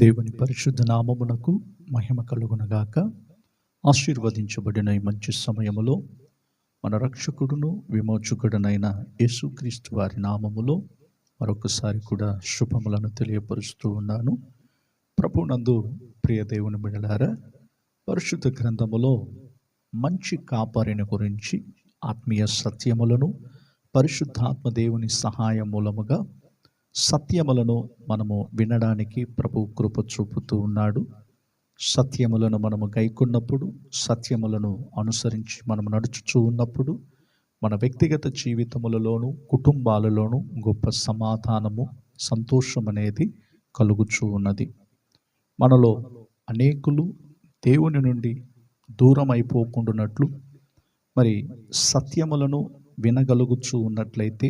దేవుని పరిశుద్ధ నామమునకు మహిమ కలుగునగాక. ఆశీర్వదించబడిన ఈ మంచి సమయములో మన రక్షకుడును విమోచకుడునైన యేసుక్రీస్తు వారి నామములో మరొకసారి కూడా శుభములను తెలియపరుస్తూ ఉన్నాను. ప్రభునందు ప్రియ దేవుని బిడ్డలారా, పరిశుద్ధ గ్రంథములో మంచి కాపరిని గురించి ఆత్మీయ సత్యములను పరిశుద్ధాత్మ దేవుని సహాయం మూలముగా సత్యములను మనము వినడానికి ప్రభు కృప చూపుతూ ఉన్నాడు. సత్యములను మనము గైకొన్నప్పుడు, సత్యములను అనుసరించి మనము నడుచుచూ ఉన్నప్పుడు మన వ్యక్తిగత జీవితములలోను కుటుంబాలలోను గొప్ప సమాధానము, సంతోషం అనేది కలుగుచూ ఉన్నది. మనలో అనేకులు దేవుని నుండి దూరం అయిపోకుండానట్లు మరి సత్యములను వినగలుగుచూ ఉన్నట్లయితే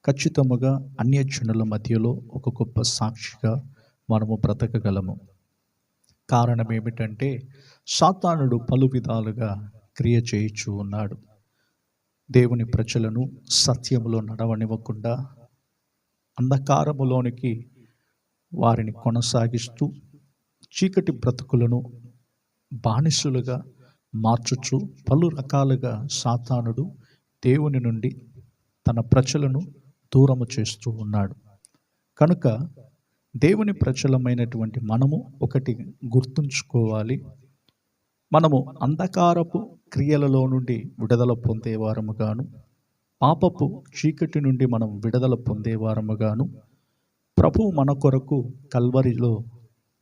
ఖచ్చితముగా అన్యజనుల మధ్యలో ఒక గొప్ప సాక్షిగా మనము బ్రతకగలము. కారణం ఏమిటంటే, సాతానుడు పలు విధాలుగా క్రియ చేయుచూ ఉన్నాడు. దేవుని ప్రజలను సత్యములో నడవనివ్వకుండా అంధకారములోనికి వారిని కొనసాగిస్తూ చీకటి బ్రతుకులను బానిసులుగా మార్చుచు పలు రకాలుగా సాతానుడు దేవుని నుండి తన ప్రజలను దూరము చేస్తూ ఉన్నాడు. కనుక దేవుని ప్రజలమైనటువంటి మనము ఒకటి గుర్తుంచుకోవాలి. మనము అంధకారపు క్రియలలో నుండి విడుదల పొందేవారముగాను, పాపపు చీకటి నుండి మనం విడుదల పొందేవారముగాను, ప్రభువు మన కొరకు కల్వరిలో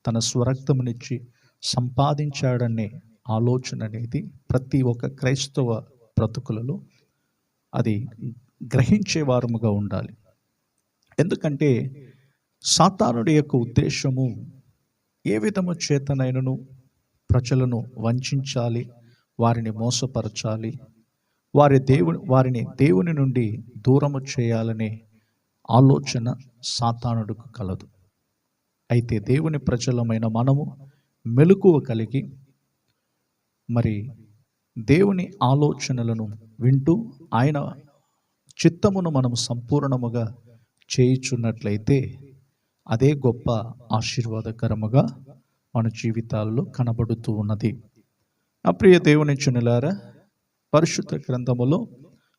తన స్వరక్తమునిచ్చి సంపాదించాడనే ఆలోచన అనేది ప్రతి ఒక్క క్రైస్తవ బ్రతుకులలో అది గ్రహించే వారముగా ఉండాలి. ఎందుకంటే సాతానుడి యొక్క ఉద్దేశము ఏ విధము చేతనైనను ప్రజలను వంచాలి, వారిని మోసపరచాలి, వారిని దేవుని నుండి దూరము చేయాలనే ఆలోచన సాతానుడికి కలదు. అయితే దేవుని ప్రజలమైన మనము మెలకువ కలిగి మరి దేవుని ఆలోచనలను వింటూ ఆయన చిత్తమును మనం సంపూర్ణముగా చేయుచున్నట్లయితే అదే గొప్ప ఆశీర్వాదకరముగా మన జీవితాల్లో కనబడుతూ ఉన్నది. నా ప్రియ దేవుని జనులారా, పరిశుద్ధ గ్రంథములో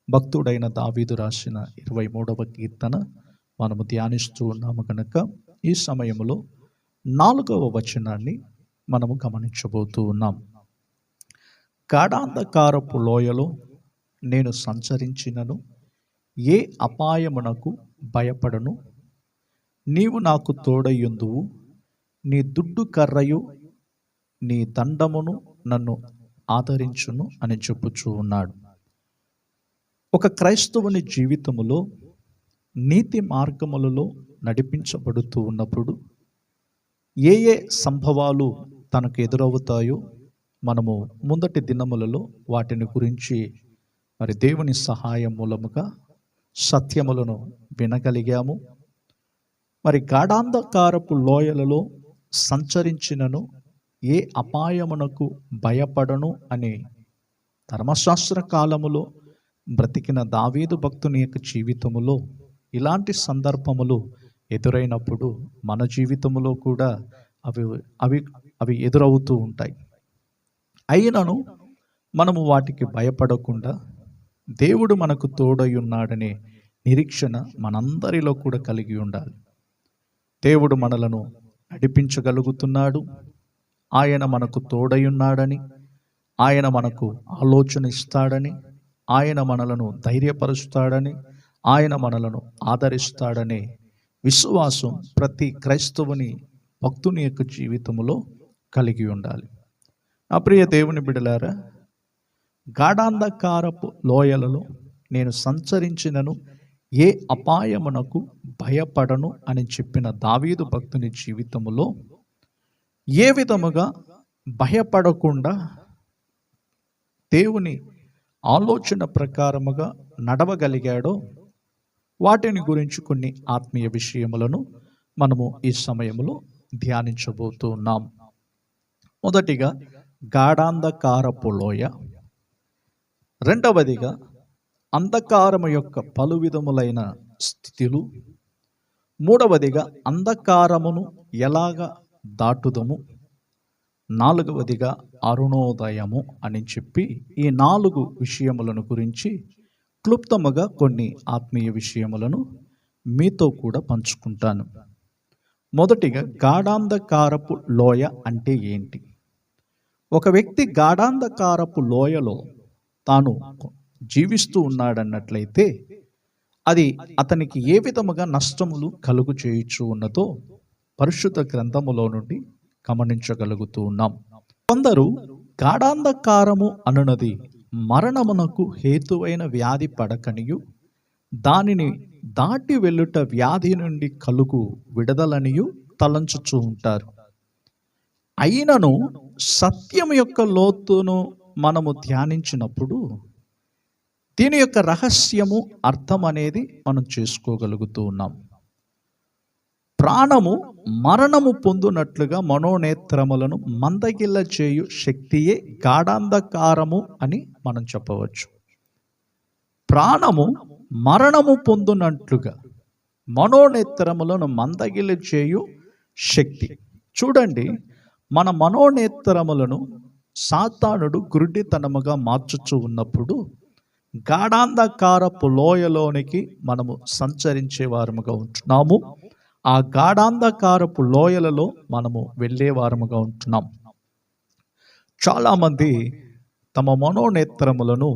భక్తుడైన దావీదు రాసిన 23వ కీర్తన మనము ధ్యానిస్తూ ఉన్నాము కనుక ఈ సమయంలో 4వ వచనాన్ని మనము గమనించబోతూ ఉన్నాం. గాఢాంధకారపు లోయలో నేను సంచరించినను ఏ అపాయమునకు భయపడను. నీవు నాకు తోడయ్యుందువు, నీ దుడ్డు కర్రయు నీ దండమును నన్ను ఆదరించును అని చెప్పుచూ ఉన్నాడు. ఒక క్రైస్తవుని జీవితములో నీతి మార్గములలో నడిపించబడుతూ ఉన్నప్పుడు ఏ ఏ సంభవాలు తనకు ఎదురవుతాయో మనము ముందటి దినములలో వాటిని గురించి మరి దేవుని సహాయం మూలముగా సత్యములను వినగలిగాము. మరి గాఢాంధకారపు లోయలలో సంచరించినను ఏ అపాయమునకు భయపడను అని ధర్మశాస్త్ర కాలములో బ్రతికిన దావీదు భక్తుని యొక్క జీవితములో ఇలాంటి సందర్భములు ఎదురైనప్పుడు మన జీవితములో కూడా అవి ఎదురవుతూ ఉంటాయి. అయినను మనము వాటికి భయపడకుండా దేవుడు మనకు తోడై ఉన్నాడనే నిరీక్షణ మనందరిలో కూడా కలిగి ఉండాలి. దేవుడు మనలను నడిపించగలుగుతున్నాడు, ఆయన మనకు తోడై ఉన్నాడని, ఆయన మనకు ఆలోచన ఇస్తాడని, ఆయన మనలను ధైర్యపరుస్తాడని, ఆయన మనలను ఆదరిస్తాడనే విశ్వాసం ప్రతి క్రైస్తవుని భక్తుని యొక్క జీవితంలో కలిగి ఉండాలి. నా ప్రియ దేవుని బిడ్డలారా, గాఢాంధకారపు లోయలలో నేను సంచరించినను ఏ అపాయమునకు భయపడను అని చెప్పిన దావీదు భక్తుని జీవితములో ఏ విధముగా భయపడకుండా దేవుని ఆలోచన ప్రకారముగా నడవగలిగాడో వాటిని గురించి కొన్ని ఆత్మీయ విషయములను మనము ఈ సమయంలో ధ్యానించబోతూ ఉన్నాం. మొదటిగా గాఢాంధకారపు లోయ, రెండవదిగా అంధకారము యొక్క పలు విధములైన స్థితులు, మూడవదిగా అంధకారమును ఎలాగ దాటుదము, నాలుగవదిగా అరుణోదయము అని చెప్పి ఈ 4 విషయములను గురించి క్లుప్తముగా కొన్ని ఆత్మీయ విషయములను మీతో కూడా పంచుకుంటాను. మొదటిగా గాఢాంధకారపు లోయ అంటే ఏంటి? ఒక వ్యక్తి గాఢాంధకారపు లోయలో తాను జీవిస్తూ ఉన్నాడన్నట్లయితే అది అతనికి ఏ విధముగా నష్టములు కలుగు చేయుచు ఉన్నదో పరిశుద్ధ గ్రంథములో నుండి గమనించగలుగుతూ ఉన్నాం. కొందరు గాఢాంధకారము అనున్నది మరణమునకు హేతువైన వ్యాధి పడకనియు దానిని దాటి వెళ్ళుట వ్యాధి నుండి కలుగు విడుదలనియు తలంచుచూ ఉంటారు. అయినను సత్యం యొక్క లోతును మనము ధ్యానించినప్పుడు దీని యొక్క రహస్యము అర్థం అనేది మనం చేసుకోగలుగుతూ ఉన్నాం. ప్రాణము మరణము పొందునట్లుగా మనోనేత్రములను మందగిల్ల చేయు శక్తియే గాఢాంధకారము అని మనం చెప్పవచ్చు. ప్రాణము మరణము పొందునట్లుగా మనోనేత్రములను మందగిల్ల చేయు శక్తి. చూడండి, మన మనోనేత్రములను సాతానుడు గురుడితనముగా మార్చుచూ ఉన్నప్పుడు గాఢాంధకారపు లోయలోనికి మనము సంచరించే వారముగా ఉంటున్నాము. ఆ గాఢాంధకారపు లోయలలో మనము వెళ్ళే వారముగా ఉంటున్నాం. చాలామంది తమ మనోనేత్రములను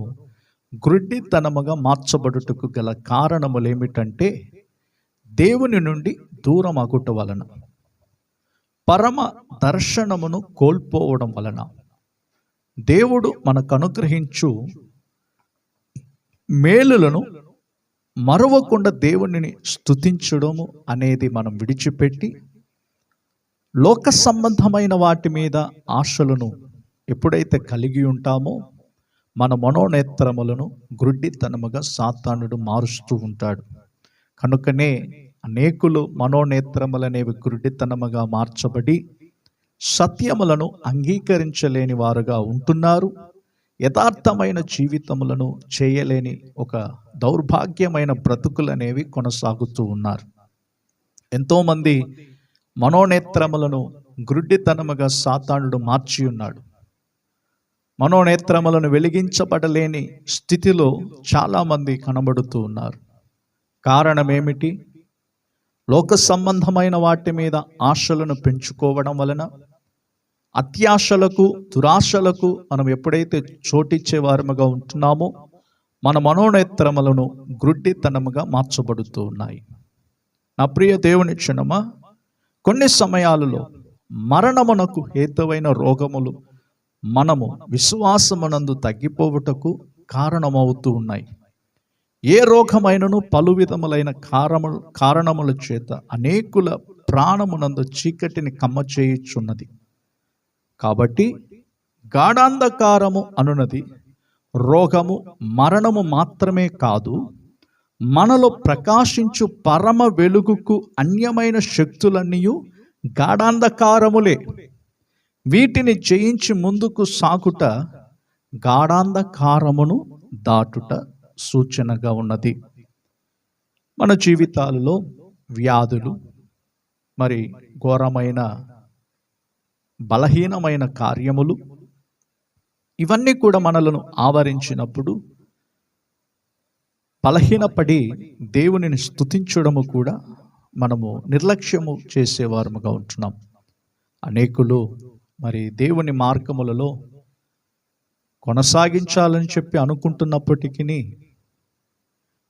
గుడ్డితనముగా మార్చబడుటకు గల కారణములు ఏమిటంటే దేవుని నుండి దూరం అగుట వలన, పరమ దర్శనమును కోల్పోవడం వలన, దేవుడు మనకు అనుగ్రహించు మేలులను మరవకుండా దేవునిని స్తుతించడము అనేది మనం విడిచిపెట్టి లోక సంబంధమైన వాటి మీద ఆశలను ఎప్పుడైతే కలిగి ఉంటామో మన మనోనేత్రములను గుడ్డితనముగా సాతానుడు మారుస్తూ ఉంటాడు. కనుకనే అనేకులు మనోనేత్రములనేవి గుడ్డితనముగా మార్చబడి సత్యములను అంగీకరించలేని వారుగా ఉంటున్నారు. యథార్థమైన జీవితములను చేయలేని ఒక దౌర్భాగ్యమైన బ్రతుకులనేవి కొనసాగుతూ ఉన్నారు. ఎంతోమంది మనోనేత్రములను గుడ్డితనముగా సాతానుడు మార్చి ఉన్నాడు. మనోనేత్రములను వెలిగించబడలేని స్థితిలో చాలామంది కనబడుతూ ఉన్నారు. కారణం ఏమిటి? లోక సంబంధమైన వాటి మీద ఆశలను పెంచుకోవడం వలన, అత్యాశలకు, దురాశలకు మనం ఎప్పుడైతే చోటిచ్చే వారముగా ఉంటున్నామో మన మనోనేత్రములను గుడ్డితనముగా మార్చబడుతూ ఉన్నాయి. నా ప్రియ దేవుని క్షణమా, కొన్ని సమయాలలో మరణమునకు హేతువైన రోగములు మనము విశ్వాసమునందు తగ్గిపోవుటకు కారణమవుతూ ఉన్నాయి. ఏ రోగమైనను పలు విధములైన కారణముల చేత అనేకుల ప్రాణమునందు చీకటిని కమ్మచేయుచున్నది. కాబట్టి గాఢాంధకారము అనున్నది రోగము, మరణము మాత్రమే కాదు, మనలో ప్రకాశించు పరమ వెలుగుకు అన్యమైన శక్తులన్నీ గాఢాంధకారములే. వీటిని జయించి ముందుకు సాగుట గాఢాంధకారమును దాటుట సూచనగా ఉన్నది. మన జీవితాలలో వ్యాధులు, మరి ఘోరమైన బలహీనమైన కార్యములు, ఇవన్నీ కూడా మనలను ఆవరించినప్పుడు బలహీనపడి దేవునిని స్తుతించడము కూడా మనము నిర్లక్ష్యము చేసేవారముగా ఉంటున్నాం. అనేకులు మరి దేవుని మార్గములలో కొనసాగించాలని చెప్పి అనుకుంటున్నప్పటికీ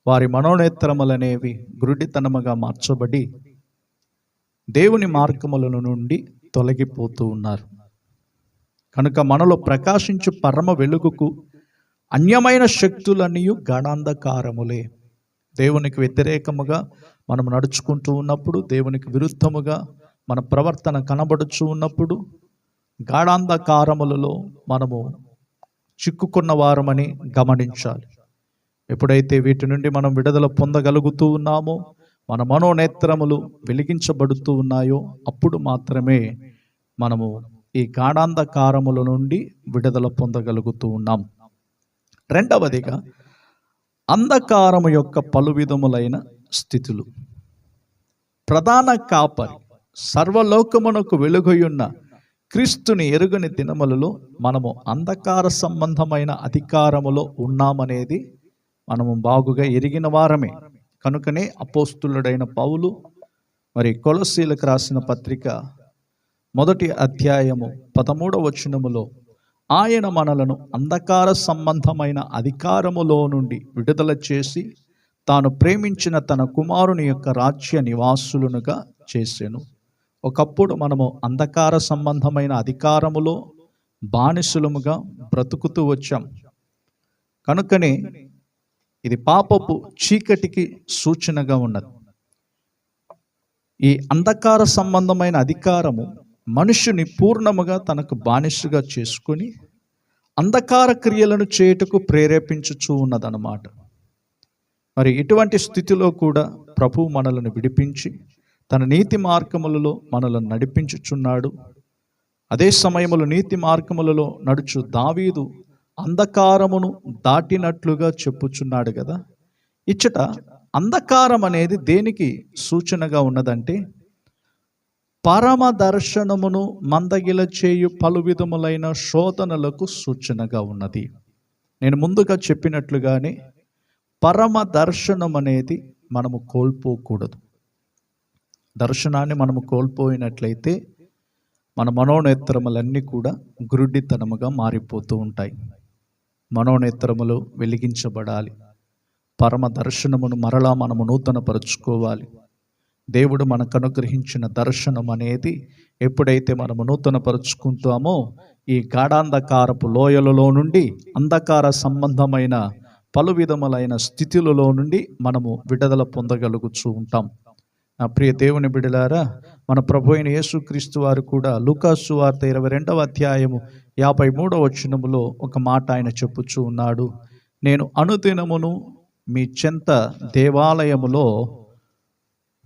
వారి మనోనేత్రములనేవి గురుడితనముగా మార్చబడి దేవుని మార్గముల నుండి తొలగిపోతూ ఉన్నారు. కనుక మనలో ప్రకాశించు పరమ వెలుగుకు అన్యమైన శక్తులన్నీ గాఢాంధకారములే. దేవునికి వ్యతిరేకముగా మనం నడుచుకుంటూ ఉన్నప్పుడు, దేవునికి విరుద్ధముగా మన ప్రవర్తన కనబడుచు ఉన్నప్పుడు గాఢాంధకారములలో మనము చిక్కుకున్న వారమని గమనించాలి. ఎప్పుడైతే వీటి నుండి మనం విడుదల పొందగలుగుతూ ఉన్నామో, మన మనోనేత్రములు వెలిగించబడుతూ ఉన్నాయో, అప్పుడు మాత్రమే మనము ఈ గాఢాంధకారముల నుండి విడుదల పొందగలుగుతూ ఉన్నాం. రెండవదిగా అంధకారము యొక్క పలు విధములైన స్థితులు. ప్రధాన కాపరి, సర్వలోకమునకు వెలుగయున్న క్రీస్తుని ఎరుగని దినములలో మనము అంధకార సంబంధమైన అధికారములో ఉన్నామనేది మనము బాగుగా ఎరిగిన వారమే. కనుకనే అపోస్తులుడైన పౌలు మరి కొలస్సీలకు రాసిన పత్రిక 1వ అధ్యాయము 13వ వచనములో ఆయన మనలను అంధకార సంబంధమైన అధికారములో నుండి విడుదల చేసి తాను ప్రేమించిన తన కుమారుని యొక్క రాజ్య నివాసులనుగా చేసెను. ఒకప్పుడు మనము అంధకార సంబంధమైన అధికారములో బానిసలముగా బ్రతుకుతూ వచ్చాం. కనుకనే ఇది పాపపు చీకటికి సూచనగా ఉన్నది. ఈ అంధకార సంబంధమైన అధికారము మనుషుని పూర్ణముగా తనకు బానిసగా చేసుకొని అంధకార క్రియలను చేయుటకు ప్రేరేపించుచూ ఉన్నదన్నమాట. మరి ఇటువంటి స్థితిలో కూడా ప్రభువు మనలను విడిపించి తన నీతి మార్గములలో మనలను నడిపించుచున్నాడు. అదే సమయంలో నీతి మార్గములలో నడుచు దావీదు అంధకారమును దాటినట్లుగా చెప్పుచున్నాడు కదా. ఇచ్చట అంధకారం అనేది దేనికి సూచనగా ఉన్నదంటే, పరమ దర్శనమును మందగిల చేయు పలు విధములైన శోధనలకు సూచనగా ఉన్నది. నేను ముందుగా చెప్పినట్లుగానే పరమ దర్శనం అనేది మనము కోల్పోకూడదు. దర్శనాన్ని మనము కోల్పోయినట్లయితే మన మనోనేత్రములన్నీ కూడా గురుడితనముగా మారిపోతూ ఉంటాయి. మనోనేత్రములు వెలిగించబడాలి. పరమ దర్శనమును మరలా మనము నూతనపరుచుకోవాలి. దేవుడు మనకు అనుగ్రహించిన దర్శనం అనేది ఎప్పుడైతే మనము నూతనపరుచుకుంటామో ఈ గాఢాంధకారపు లోయలలో నుండి, అంధకార సంబంధమైన పలు విధములైన స్థితులలో నుండి మనము విడుదల పొందగలుగుతూ ఉంటాం. నా ప్రియ దేవుని బిడ్డలారా, మన ప్రభు అయిన యేసుక్రీస్తు వారు కూడా లూకాసు సువార్త 22వ అధ్యాయము 53వ వచనములో ఒక మాట ఆయన చెప్పుచూ ఉన్నాడు. నేను అనుదినమును మీ చెంత దేవాలయములో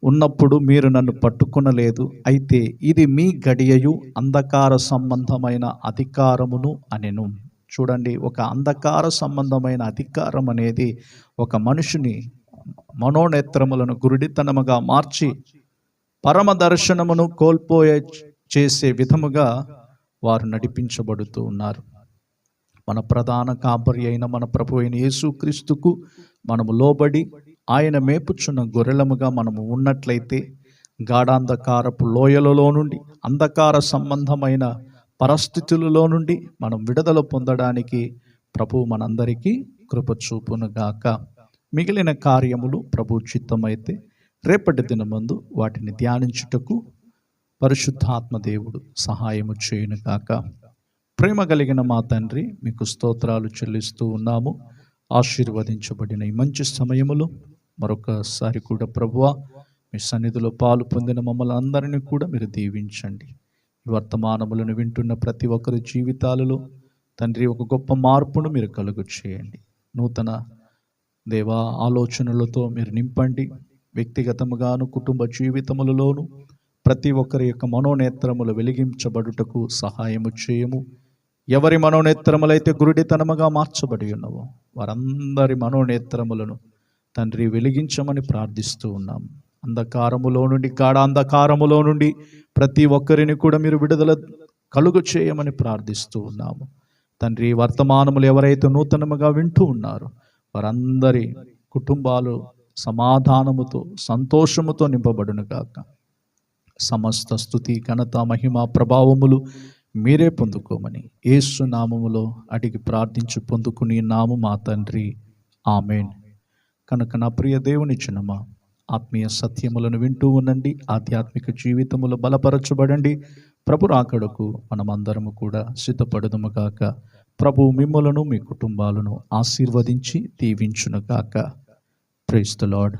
ఉన్నప్పుడు మీరు నన్ను పట్టుకొనలేదు, అయితే ఇది మీ గడియయు అంధకార సంబంధమైన అధికారమును అనెను. చూడండి, ఒక అంధకార సంబంధమైన అధికారం అనేది ఒక మనుషుని మనోనేత్రములను గురుడితనముగా మార్చి పరమ దర్శనమును కోల్పోయే చేసే విధముగా వారు నడిపించబడుతూ ఉన్నారు. మన ప్రధాన కాపరి అయిన మన ప్రభు అయిన యేసుక్రీస్తుకు మనము లోబడి ఆయన మేపుచున్న గొర్రెలముగా మనము ఉన్నట్లయితే గాఢాంధకారపు లోయలలో నుండి, అంధకార సంబంధమైన పరిస్థితులలో నుండి మనం విడుదల పొందడానికి ప్రభువు మనందరికీ కృప చూపునుగాక. మిగిలిన కార్యములు ప్రభు చిత్తమైతే రేపటి దినమందు వాటిని ధ్యానించుటకు పరిశుద్ధాత్మ దేవుడు సహాయము చేయునుగాక. ప్రేమ కలిగిన మా తండ్రి, మీకు స్తోత్రాలు చెల్లిస్తూ ఉన్నాము. ఆశీర్వదించబడిన ఈ మంచి సమయములో మరొకసారి కూడా ప్రభువా, మీ సన్నిధిలో పాలు పొందిన మమ్మల్ని అందరినీ కూడా మీరు దీవించండి. ఈ వర్తమానములను వింటున్న ప్రతి ఒక్కరి జీవితాలలో తండ్రి ఒక గొప్ప మార్పును మీరు కలుగు చేయండి. నూతన దేవా ఆలోచనలతో మీరు నింపండి. వ్యక్తిగతముగాను కుటుంబ జీవితములలోను ప్రతి ఒక్కరి యొక్క మనోనేత్రములు వెలిగించబడుటకు సహాయము చేయము. ఎవరి మనోనేత్రములైతే గురుడితనముగా మార్చబడి ఉన్నవో వారందరి మనోనేత్రములను తండ్రి వెలిగించమని ప్రార్థిస్తూ ఉన్నాము. అంధకారములో నుండి, గాఢాంధకారములో నుండి ప్రతి ఒక్కరిని కూడా మీరు విడుదల కలుగు చేయమని ప్రార్థిస్తూ ఉన్నాము. తండ్రి, వర్తమానములు ఎవరైతే నూతనముగా వింటూ ఉన్నారో వారందరి కుటుంబాలు సమాధానముతో, సంతోషముతో నింపబడును గాక. సమస్త స్తుతి, ఘనత, మహిమ, ప్రభావములు మీరే పొందుకోమని యేసు నామములో అడిగి ప్రార్థించి పొందుకుని నాము మా తండ్రి, ఆమేన్. కనుక నా ప్రియ దేవుని జనమా, ఆత్మీయ సత్యములను వింటూ ఉండండి, ఆధ్యాత్మిక జీవితములు బలపరచబడండి. ప్రభు రాకడకు మనమందరము కూడా సిద్ధపడుదుము గాక. ప్రభు మిమ్ములను, మీ కుటుంబాలను ఆశీర్వదించి దీవించును గాక. Praise the lord.